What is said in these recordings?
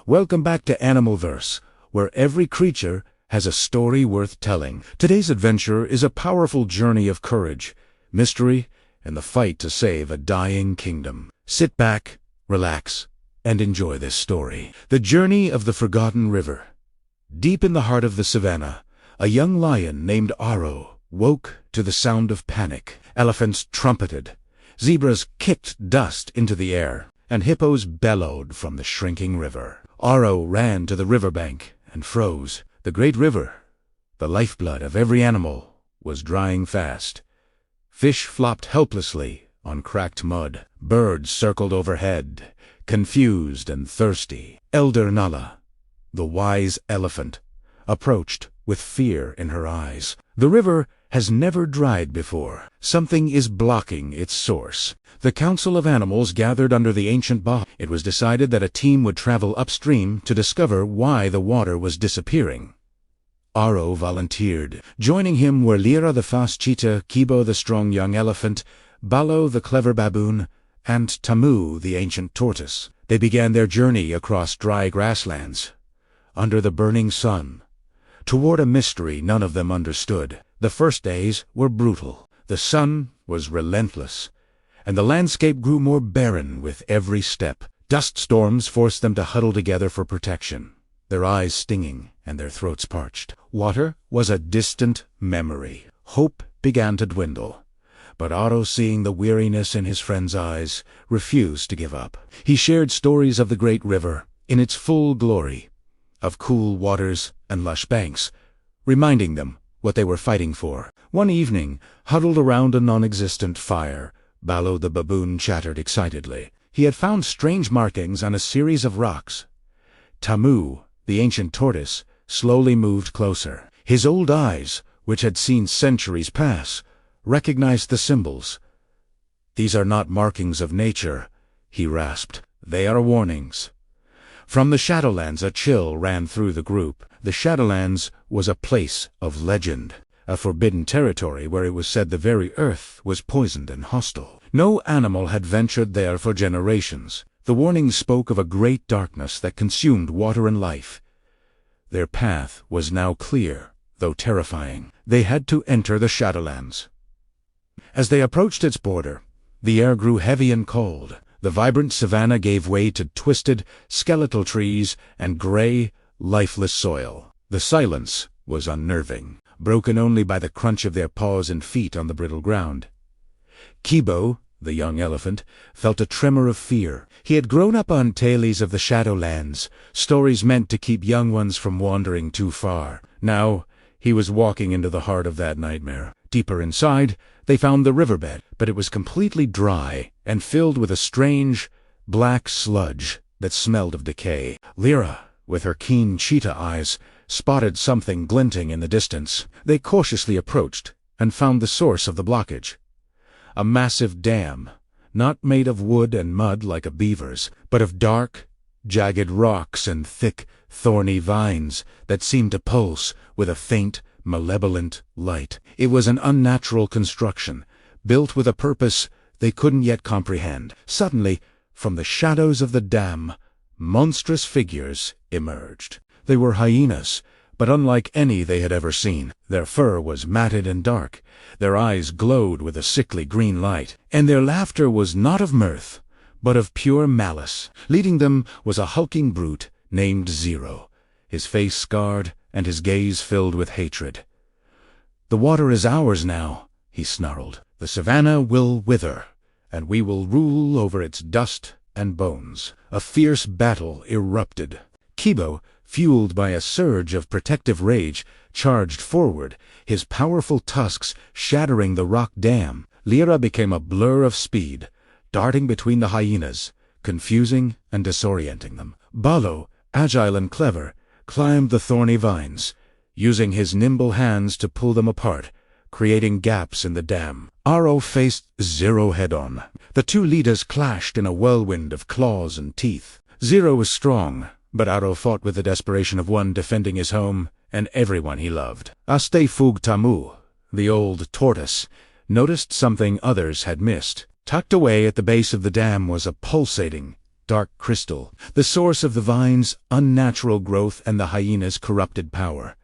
Welcome back to Animalverse, where every creature has a story worth telling. Today's adventure is a powerful journey of courage, mystery, and the fight to save a dying kingdom. Sit back, relax, and enjoy this story. The Journey of the Forgotten River. Deep in the heart of the savannah, a young lion named Aro woke to the sound of panic. Elephants trumpeted, zebras kicked dust into the air, and hippos bellowed from the shrinking river. Aro ran to the riverbank and froze. The great river, the lifeblood of every animal, was drying fast. Fish flopped helplessly on cracked mud. Birds circled overhead, confused and thirsty. Elder Nala, the wise elephant, approached with fear in her eyes. The river has never dried before. Something is blocking its source. The Council of Animals gathered under the ancient Baja. It was decided that a team would travel upstream to discover why the water was disappearing. Aro volunteered. Joining him were Lyra the fast cheetah, Kibo the strong young elephant, Balo the clever baboon, and Tamu the ancient tortoise. They began their journey across dry grasslands, under the burning sun, toward a mystery none of them understood. The first days were brutal. The sun was relentless, and the landscape grew more barren with every step. Dust storms forced them to huddle together for protection, their eyes stinging and their throats parched. Water was a distant memory. Hope began to dwindle. But Aro, seeing the weariness in his friend's eyes, refused to give up. He shared stories of the great river in its full glory, of cool waters and lush banks, reminding them what they were fighting for. One evening, huddled around a non-existent fire, Balo the baboon chattered excitedly. He had found strange markings on a series of rocks. Tamu, the ancient tortoise, slowly moved closer. His old eyes, which had seen centuries pass, recognized the symbols. "These are not markings of nature," he rasped. "They are warnings." From the Shadowlands a chill ran through the group. The Shadowlands was a place of legend, a forbidden territory where it was said the very earth was poisoned and hostile. No animal had ventured there for generations. The warnings spoke of a great darkness that consumed water and life. Their path was now clear, though terrifying. They had to enter the Shadowlands. As they approached its border, the air grew heavy and cold. The vibrant savanna gave way to twisted, skeletal trees and gray, lifeless soil. The silence was unnerving, broken only by the crunch of their paws and feet on the brittle ground. Kibo, the young elephant, felt a tremor of fear. He had grown up on tales of the Shadowlands, stories meant to keep young ones from wandering too far. Now, he was walking into the heart of that nightmare. Deeper inside, they found the riverbed, but it was completely dry and filled with a strange, black sludge that smelled of decay. Lyra, with her keen cheetah eyes, spotted something glinting in the distance. They cautiously approached and found the source of the blockage. A massive dam, not made of wood and mud like a beaver's, but of dark, jagged rocks and thick, thorny vines that seemed to pulse with a faint, malevolent light. It was an unnatural construction, built with a purpose they couldn't yet comprehend. Suddenly, from the shadows of the dam, monstrous figures emerged. They were hyenas, but unlike any they had ever seen. Their fur was matted and dark, their eyes glowed with a sickly green light, and their laughter was not of mirth, but of pure malice. Leading them was a hulking brute named Zero, his face scarred and his gaze filled with hatred. "The water is ours now," he snarled. "The savannah will wither, and we will rule over its dust and bones." A fierce battle erupted. Kibo, fueled by a surge of protective rage, charged forward, his powerful tusks shattering the rock dam. Lyra became a blur of speed, darting between the hyenas, confusing and disorienting them. Balo, agile and clever, climbed the thorny vines, using his nimble hands to pull them apart, creating gaps in the dam. Aro faced Zero head-on. The two leaders clashed in a whirlwind of claws and teeth. Zero was strong, but Aro fought with the desperation of one defending his home and everyone he loved. Aste Fug Tamu, the old tortoise, noticed something others had missed. Tucked away at the base of the dam was a pulsating, dark crystal, the source of the vine's unnatural growth and the hyena's corrupted power.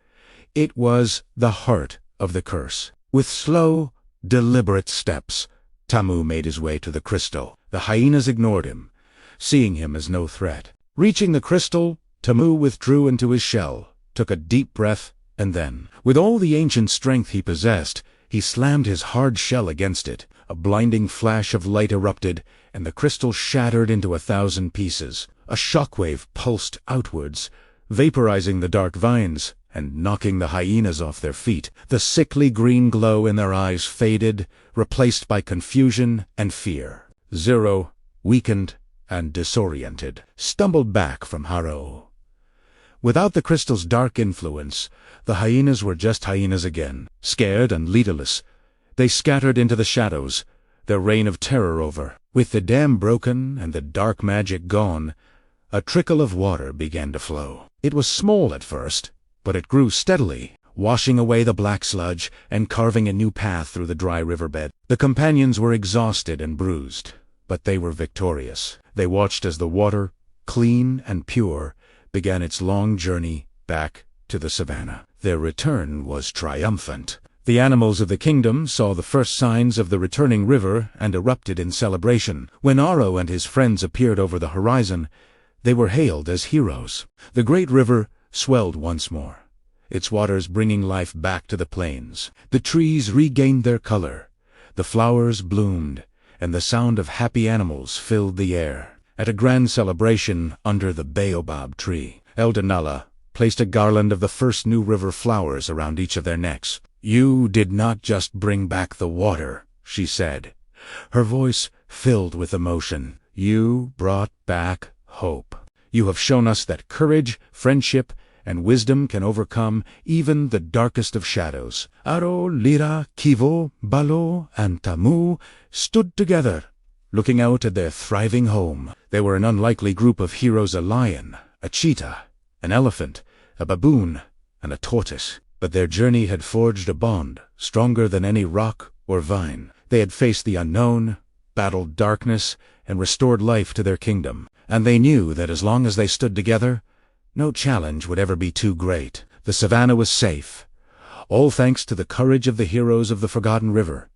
It was the heart of the curse. With slow, deliberate steps, Tamu made his way to the crystal. The hyenas ignored him, seeing him as no threat. Reaching the crystal, Tamu withdrew into his shell, took a deep breath, and then, with all the ancient strength he possessed, he slammed his hard shell against it. A blinding flash of light erupted, and the crystal shattered into 1,000 pieces. A shockwave pulsed outwards, vaporizing the dark vines and knocking the hyenas off their feet. The sickly green glow in their eyes faded, replaced by confusion and fear. Zero, weakened and disoriented, stumbled back from Harrow. Without the crystal's dark influence, the hyenas were just hyenas again, scared and leaderless. They scattered into the shadows, their reign of terror over. With the dam broken and the dark magic gone, a trickle of water began to flow. It was small at first, but it grew steadily, washing away the black sludge and carving a new path through the dry riverbed. The companions were exhausted and bruised, but they were victorious. They watched as the water, clean and pure, began its long journey back to the savannah. Their return was triumphant. The animals of the kingdom saw the first signs of the returning river and erupted in celebration. When Aro and his friends appeared over the horizon, they were hailed as heroes. The great river swelled once more, its waters bringing life back to the plains. The trees regained their color, the flowers bloomed, and the sound of happy animals filled the air. At a grand celebration under the baobab tree, Elder Nala placed a garland of the first new river flowers around each of their necks. "You did not just bring back the water," she said, her voice filled with emotion. "You brought back hope. You have shown us that courage, friendship, and wisdom can overcome even the darkest of shadows." Aro, Lira, Kivo, Balo, and Tamu stood together, looking out at their thriving home. They were an unlikely group of heroes: a lion, a cheetah, an elephant, a baboon, and a tortoise. But their journey had forged a bond stronger than any rock or vine. They had faced the unknown, battled darkness, and restored life to their kingdom. And they knew that as long as they stood together, no challenge would ever be too great. The savannah was safe, all thanks to the courage of the heroes of the Forgotten River.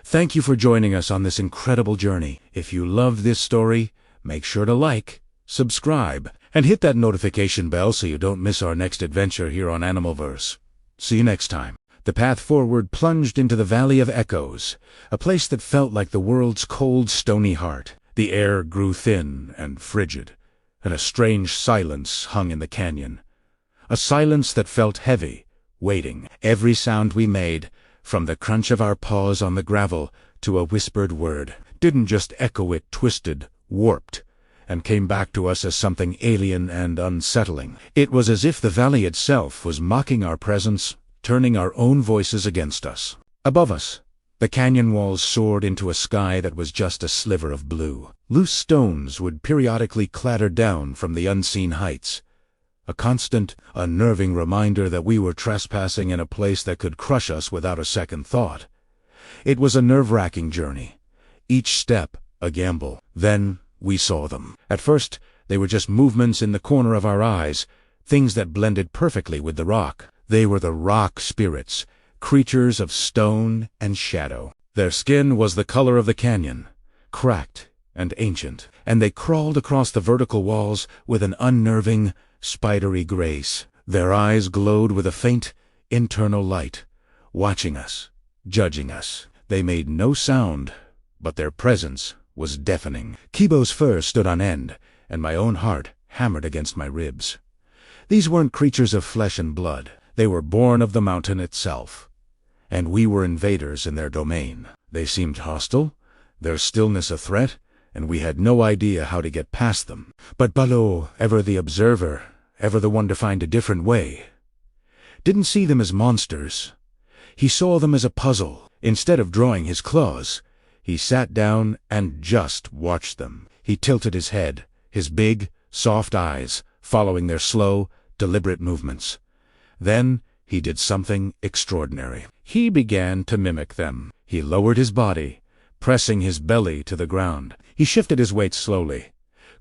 Thank you for joining us on this incredible journey. If you loved this story, make sure to like, subscribe, and hit that notification bell so you don't miss our next adventure here on Animalverse. See you next time. The path forward plunged into the Valley of Echoes, a place that felt like the world's cold, stony heart. The air grew thin and frigid, and a strange silence hung in the canyon. A silence that felt heavy, waiting. Every sound we made, from the crunch of our paws on the gravel to a whispered word, didn't just echo, it twisted, warped, and came back to us as something alien and unsettling. It was as if the valley itself was mocking our presence, turning our own voices against us. Above us, the canyon walls soared into a sky that was just a sliver of blue. Loose stones would periodically clatter down from the unseen heights, a constant, unnerving reminder that we were trespassing in a place that could crush us without a second thought. It was a nerve-wracking journey, each step a gamble. Then we saw them. At first, they were just movements in the corner of our eyes, things that blended perfectly with the rock. They were the rock spirits, creatures of stone and shadow. Their skin was the color of the canyon, cracked and ancient, and they crawled across the vertical walls with an unnerving, spidery grace. Their eyes glowed with a faint, internal light, watching us, judging us. They made no sound, but their presence was deafening. Kibo's fur stood on end, and my own heart hammered against my ribs. These weren't creatures of flesh and blood. They were born of the mountain itself, and we were invaders in their domain. They seemed hostile, their stillness a threat, and we had no idea how to get past them. But Balo, ever the observer, ever the one to find a different way, didn't see them as monsters. He saw them as a puzzle. Instead of drawing his claws, he sat down and just watched them. He tilted his head, his big, soft eyes following their slow, deliberate movements. Then he did something extraordinary. He began to mimic them. He lowered his body, pressing his belly to the ground. He shifted his weight slowly,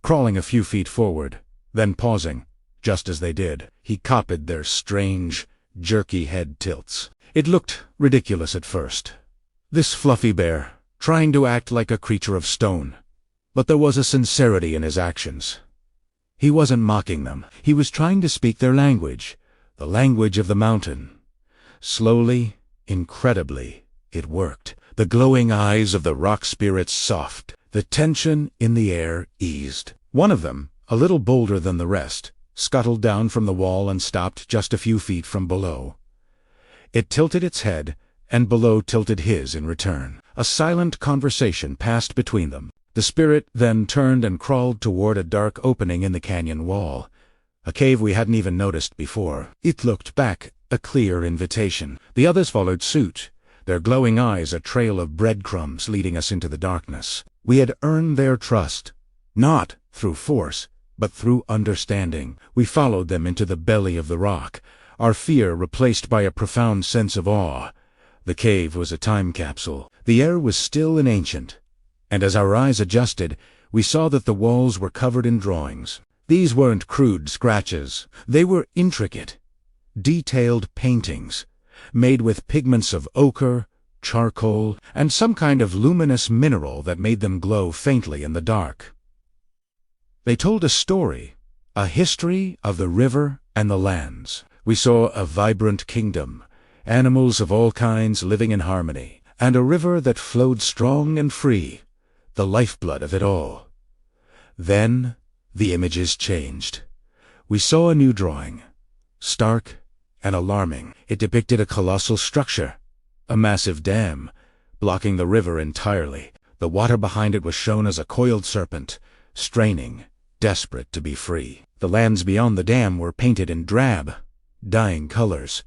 crawling a few feet forward, then pausing. Just as they did, he copied their strange, jerky head tilts. It looked ridiculous at first. This fluffy bear, trying to act like a creature of stone. But there was a sincerity in his actions. He wasn't mocking them. He was trying to speak their language, the language of the mountain. Slowly, incredibly, it worked. The glowing eyes of the rock spirits softened. The tension in the air eased. One of them, a little bolder than the rest, scuttled down from the wall and stopped just a few feet from below. It tilted its head, and below tilted his in return. A silent conversation passed between them. The spirit then turned and crawled toward a dark opening in the canyon wall, a cave we hadn't even noticed before. It looked back, a clear invitation. The others followed suit, their glowing eyes a trail of breadcrumbs leading us into the darkness. We had earned their trust, not through force, but through understanding. We followed them into the belly of the rock, our fear replaced by a profound sense of awe. The cave was a time capsule. The air was still and ancient, and as our eyes adjusted, we saw that the walls were covered in drawings. These weren't crude scratches. They were intricate, detailed paintings, made with pigments of ochre, charcoal, and some kind of luminous mineral that made them glow faintly in the dark. They told a story, a history of the river and the lands. We saw a vibrant kingdom, animals of all kinds living in harmony, and a river that flowed strong and free, the lifeblood of it all. Then the images changed. We saw a new drawing, stark and alarming. It depicted a colossal structure, a massive dam, blocking the river entirely. The water behind it was shown as a coiled serpent, straining, desperate to be free. The lands beyond the dam were painted in drab, dying colors.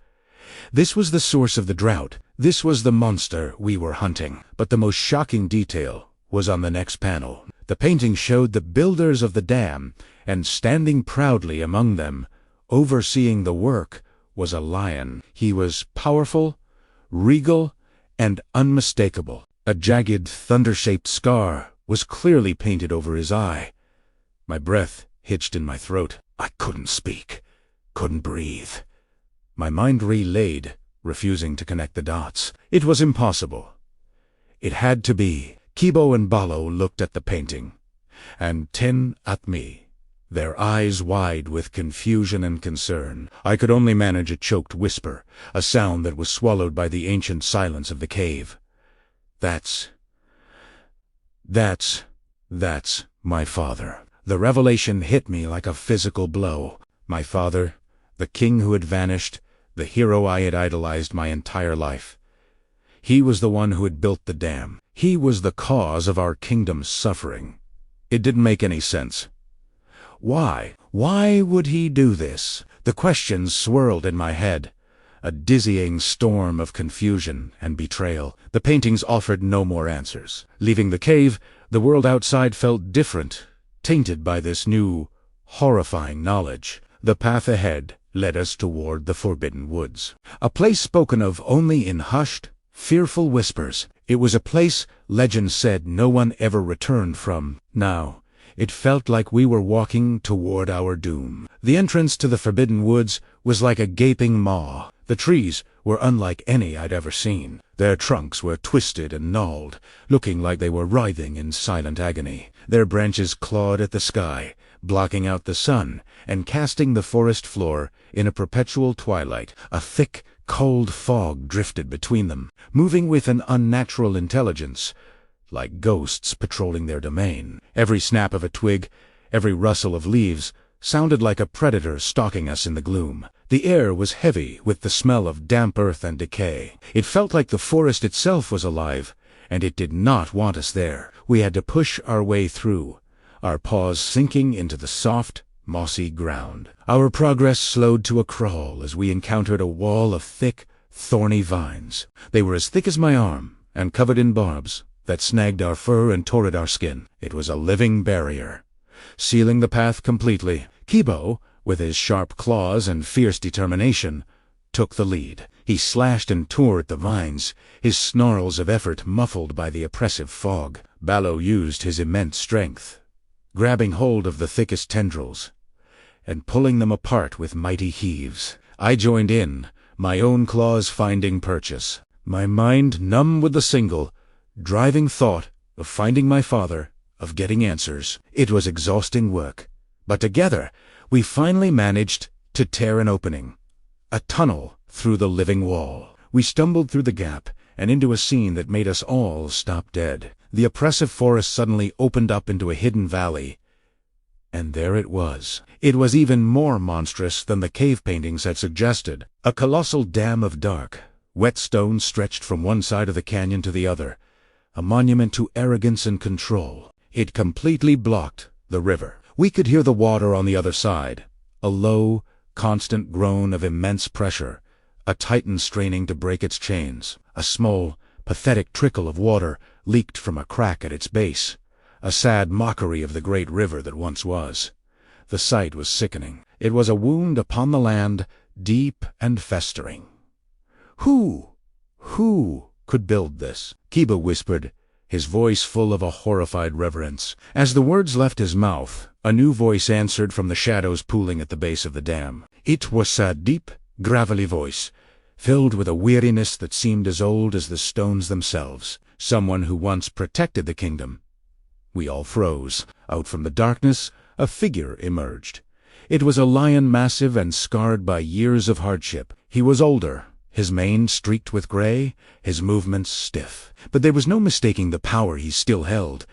This was the source of the drought. This was the monster we were hunting. But the most shocking detail was on the next panel. The painting showed the builders of the dam, and standing proudly among them, overseeing the work, was a lion. He was powerful, regal, and unmistakable. A jagged, thunder-shaped scar was clearly painted over his eye. My breath hitched in my throat. I couldn't speak, couldn't breathe. My mind relayed, refusing to connect the dots. It was impossible. It had to be. Kibo and Balo looked at the painting, and Tin at me, their eyes wide with confusion and concern. I could only manage a choked whisper, a sound that was swallowed by the ancient silence of the cave. That's my father. The revelation hit me like a physical blow. My father, the king who had vanished, the hero I had idolized my entire life. He was the one who had built the dam. He was the cause of our kingdom's suffering. It didn't make any sense. Why? Why would he do this? The questions swirled in my head, a dizzying storm of confusion and betrayal. The paintings offered no more answers. Leaving the cave, the world outside felt different, tainted by this new, horrifying knowledge. The path ahead led us toward the Forbidden Woods, a place spoken of only in hushed, fearful whispers. It was a place legend said no one ever returned from. Now, it felt like we were walking toward our doom. The entrance to the Forbidden Woods was like a gaping maw. The trees were unlike any I'd ever seen. Their trunks were twisted and gnarled, looking like they were writhing in silent agony. Their branches clawed at the sky, blocking out the sun and casting the forest floor in a perpetual twilight. A thick, cold fog drifted between them, moving with an unnatural intelligence, like ghosts patrolling their domain. Every snap of a twig, every rustle of leaves, sounded like a predator stalking us in the gloom. The air was heavy with the smell of damp earth and decay. It felt like the forest itself was alive, and it did not want us there. We had to push our way through, our paws sinking into the soft, mossy ground. Our progress slowed to a crawl as we encountered a wall of thick, thorny vines. They were as thick as my arm, and covered in barbs that snagged our fur and tore at our skin. It was a living barrier, sealing the path completely. Kibo, with his sharp claws and fierce determination, took the lead. He slashed and tore at the vines, his snarls of effort muffled by the oppressive fog. Balo used his immense strength, grabbing hold of the thickest tendrils, and pulling them apart with mighty heaves. I joined in, my own claws finding purchase, my mind numb with the single, driving thought of finding my father, of getting answers. It was exhausting work, but together we finally managed to tear an opening, a tunnel through the living wall. We stumbled through the gap and into a scene that made us all stop dead. The oppressive forest suddenly opened up into a hidden valley, and there it was. It was even more monstrous than the cave paintings had suggested. A colossal dam of dark, wet stone stretched from one side of the canyon to the other, a monument to arrogance and control. It completely blocked the river. We could hear the water on the other side, a low, constant groan of immense pressure, a titan straining to break its chains. A small, pathetic trickle of water leaked from a crack at its base, a sad mockery of the great river that once was. The sight was sickening. It was a wound upon the land, deep and festering. Who could build this? Kiba whispered, his voice full of a horrified reverence. As the words left his mouth, a new voice answered from the shadows pooling at the base of the dam. It was a deep, gravelly voice, filled with a weariness that seemed as old as the stones themselves. Someone who once protected the kingdom. We all froze. Out from the darkness, a figure emerged. It was a lion massive and scarred by years of hardship. He was older, his mane streaked with gray, his movements stiff. But there was no mistaking the power he still held,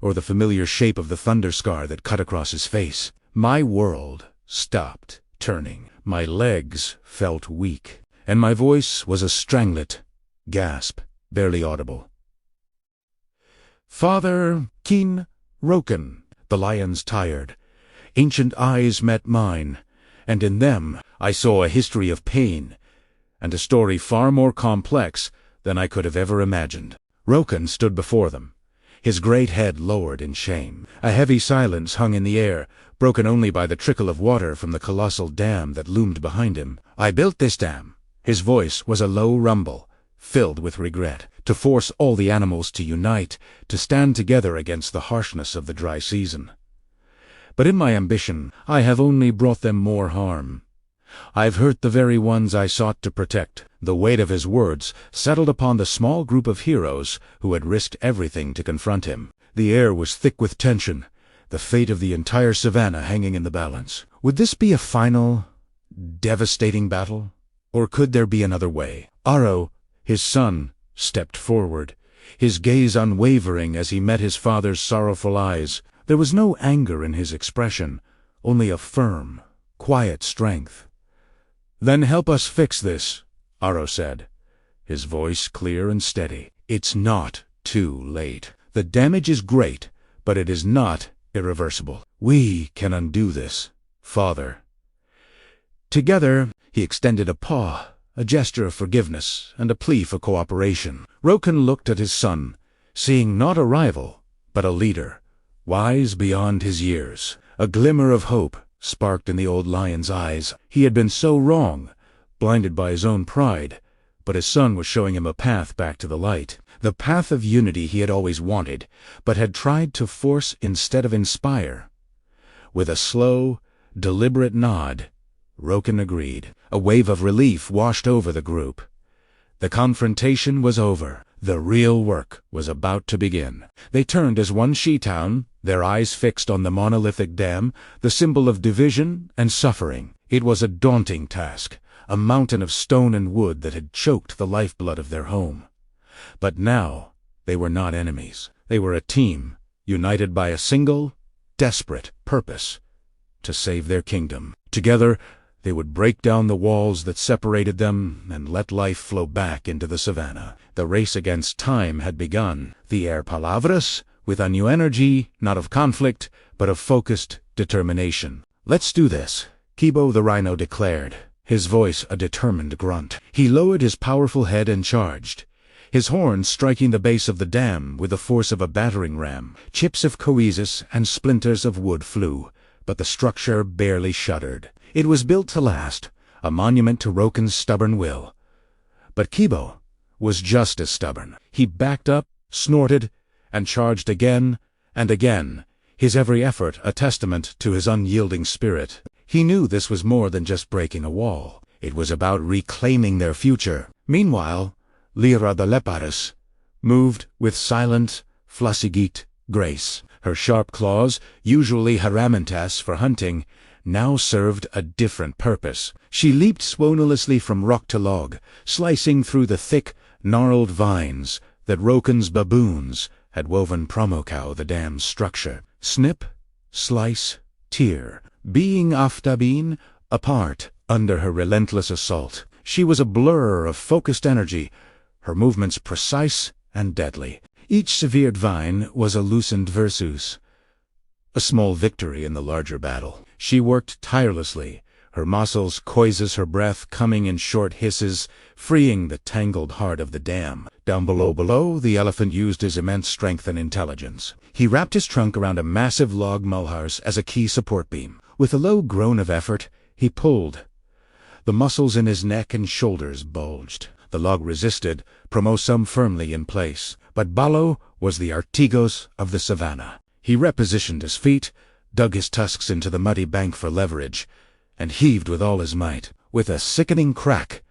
or the familiar shape of the thunder scar that cut across his face. My world stopped turning. My legs felt weak, and my voice was a stranglet, gasp, barely audible. Father King Roken. The lion's tired, ancient eyes met mine, and in them I saw a history of pain, and a story far more complex than I could have ever imagined. Roken stood before them, his great head lowered in shame. A heavy silence hung in the air, broken only by the trickle of water from the colossal dam that loomed behind him. I built this dam. His voice was a low rumble, filled with regret, to force all the animals to unite, to stand together against the harshness of the dry season. But in my ambition, I have only brought them more harm. I've hurt the very ones I sought to protect. The weight of his words settled upon the small group of heroes who had risked everything to confront him. The air was thick with tension, the fate of the entire savannah hanging in the balance. Would this be a final, devastating battle? Or could there be another way? Aro, his son, stepped forward, his gaze unwavering as he met his father's sorrowful eyes. There was no anger in his expression, only a firm, quiet strength. "Then help us fix this," Aro said, his voice clear and steady. "It's not too late. The damage is great, but it is not irreversible. We can undo this, Father." Together, he extended a paw, a gesture of forgiveness and a plea for cooperation. Roken looked at his son, seeing not a rival, but a leader, wise beyond his years. A glimmer of hope sparked in the old lion's eyes. He had been so wrong, blinded by his own pride, but his son was showing him a path back to the light, the path of unity he had always wanted, but had tried to force instead of inspire. With a slow, deliberate nod, Roken agreed. A wave of relief washed over the group. The confrontation was over. The real work was about to begin. They turned as one she-town, their eyes fixed on the monolithic dam, the symbol of division and suffering. It was a daunting task, a mountain of stone and wood that had choked the lifeblood of their home. But now they were not enemies. They were a team, united by a single, desperate purpose: to save their kingdom. Together, they would break down the walls that separated them and let life flow back into the savannah. The race against time had begun. The air palavras, with a new energy, not of conflict, but of focused determination. "Let's do this," Kibo the rhino declared, his voice a determined grunt. He lowered his powerful head and charged, his horns striking the base of the dam with the force of a battering ram. Chips of coesus and splinters of wood flew, but the structure barely shuddered. It was built to last, a monument to Roken's stubborn will. But Kibo was just as stubborn. He backed up, snorted, and charged again and again, his every effort a testament to his unyielding spirit. He knew this was more than just breaking a wall. It was about reclaiming their future. Meanwhile, Lyra the leopardess moved with silent, flusigit grace. Her sharp claws, usually Haramantas for hunting, now served a different purpose. She leaped swonelessly from rock to log, slicing through the thick, gnarled vines that Rokan's baboons had woven Promokau the dam's structure. Snip, slice, tear. Being Aftabin, apart under her relentless assault, she was a blur of focused energy, her movements precise and deadly. Each severed vine was a loosened versus, a small victory in the larger battle. She worked tirelessly, her muscles coys as her breath coming in short hisses, freeing the tangled heart of the dam. Down below, the elephant used his immense strength and intelligence. He wrapped his trunk around a massive log mulhars as a key support beam. With a low groan of effort, he pulled. The muscles in his neck and shoulders bulged. The log resisted, Promosum firmly in place. But Balo was the Artigos of the savannah. He repositioned his feet, dug his tusks into the muddy bank for leverage, and heaved with all his might. With a sickening crack,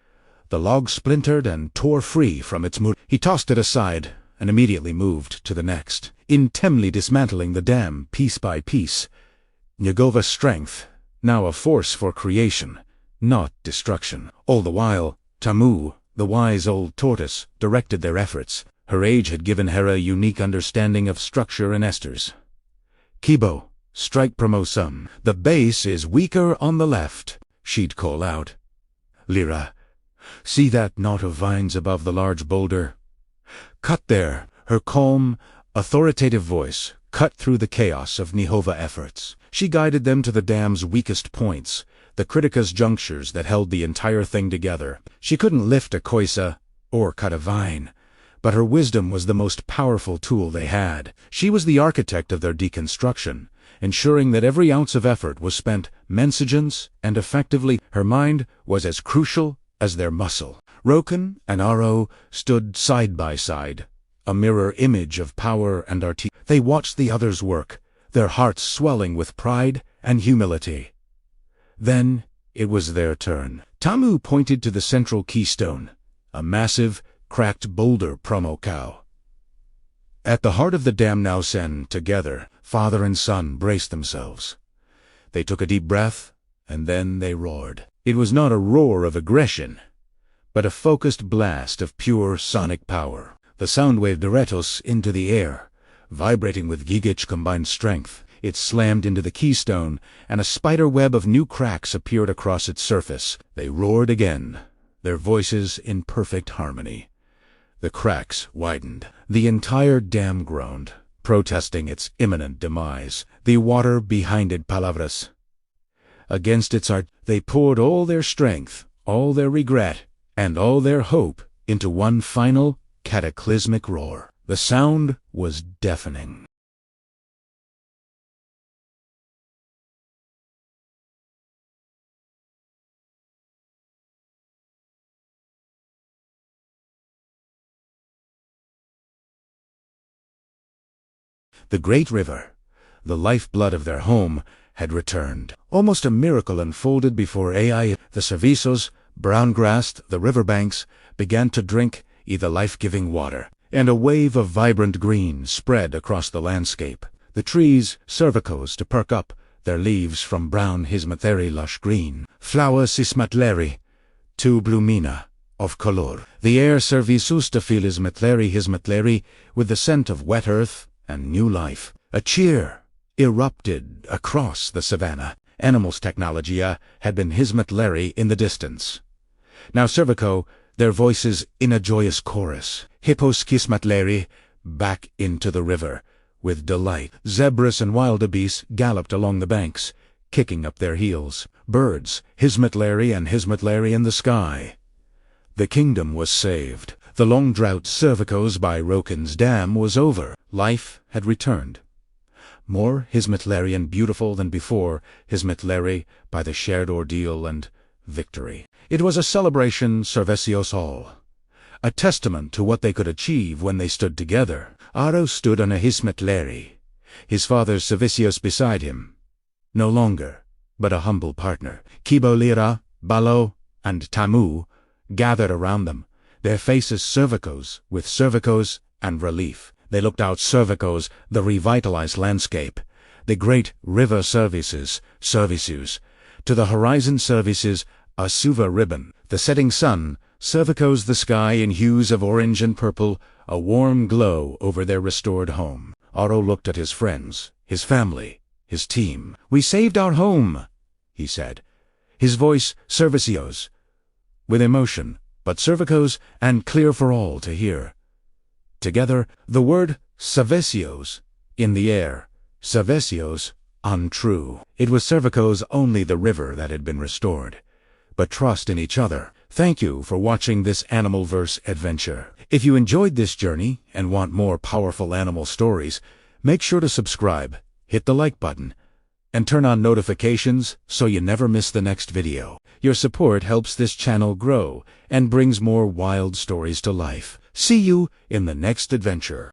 the log splintered and tore free from its mood. He tossed it aside and immediately moved to the next, intemely dismantling the dam piece by piece. Nyegova's strength, now a force for creation, not destruction. All the while, Tamu, the wise old tortoise, directed their efforts. Her age had given her a unique understanding of structure and esters. Kibo, strike Promosum. The base is weaker on the left, she'd call out. Lyra, see that knot of vines above the large boulder? Cut there. Her calm, authoritative voice cut through the chaos of Nihova efforts. She guided them to the dam's weakest points, the criticus junctures that held the entire thing together. She couldn't lift a koisa or cut a vine, but her wisdom was the most powerful tool they had. She was the architect of their deconstruction, ensuring that every ounce of effort was spent mensigence and effectively. Her mind was as crucial as their muscle. Rokan and Aro stood side by side, a mirror image of power and arti. They watched the others work, their hearts swelling with pride and humility. Then it was their turn. Tamu pointed to the central keystone, a massive, cracked boulder Promokau. At the heart of the dam Nausen, together, father and son braced themselves. They took a deep breath, and then they roared. It was not a roar of aggression, but a focused blast of pure sonic power. The sound waved Eretos into the air, vibrating with Gigich combined strength. It slammed into the keystone, and a spider web of new cracks appeared across its surface. They roared again, their voices in perfect harmony. The cracks widened. The entire dam groaned, protesting its imminent demise. The water behind it palavras. Against its art, they poured all their strength, all their regret, and all their hope into one final, cataclysmic roar. The sound was deafening. The great river, the lifeblood of their home, had returned. Almost a miracle unfolded before Ai. The serviços, brown-grassed, the riverbanks, began to drink the life-giving water, and a wave of vibrant green spread across the landscape. The trees, cervicos to perk up, their leaves from brown hismatleri lush green. Flower sismatleri, tu blumina, of color. The air serviços to feel hismatleri, with the scent of wet earth and new life. A cheer erupted across the savannah. Animals technologia had been hismatleri in the distance. Now cervico, their voices in a joyous chorus. Hippos kismatleri, back into the river, with delight. Zebras and wildebeest galloped along the banks, kicking up their heels. Birds, hismatleri and hismatleri in the sky. The kingdom was saved. The long drought cervicos by Rokan's dam was over. Life had returned. More hismatleri and beautiful than before, hismatleri by the shared ordeal and victory. It was a celebration Servecios all, a testament to what they could achieve when they stood together. Aro stood on a hismatleri, His father Savicios beside him. No longer, but a humble partner. Kibolira, Balo, and Tamu gathered around them, their faces cervicos with cervicos and relief. They looked out cervicos, the revitalized landscape, the great river services, to the horizon services, a suva ribbon, the setting sun, cervicos the sky in hues of orange and purple, a warm glow over their restored home. Otto looked at his friends, his family, his team. "We saved our home," he said. His voice, Servicios, with emotion, but cervicos and clear for all to hear. Together, the word Savicios in the air, Savicios untrue. It was cervicos only the river that had been restored. But trust in each other. Thank you for watching this Animalverse adventure. If you enjoyed this journey and want more powerful animal stories, make sure to subscribe, hit the like button, and turn on notifications so you never miss the next video. Your support helps this channel grow and brings more wild stories to life. See you in the next adventure.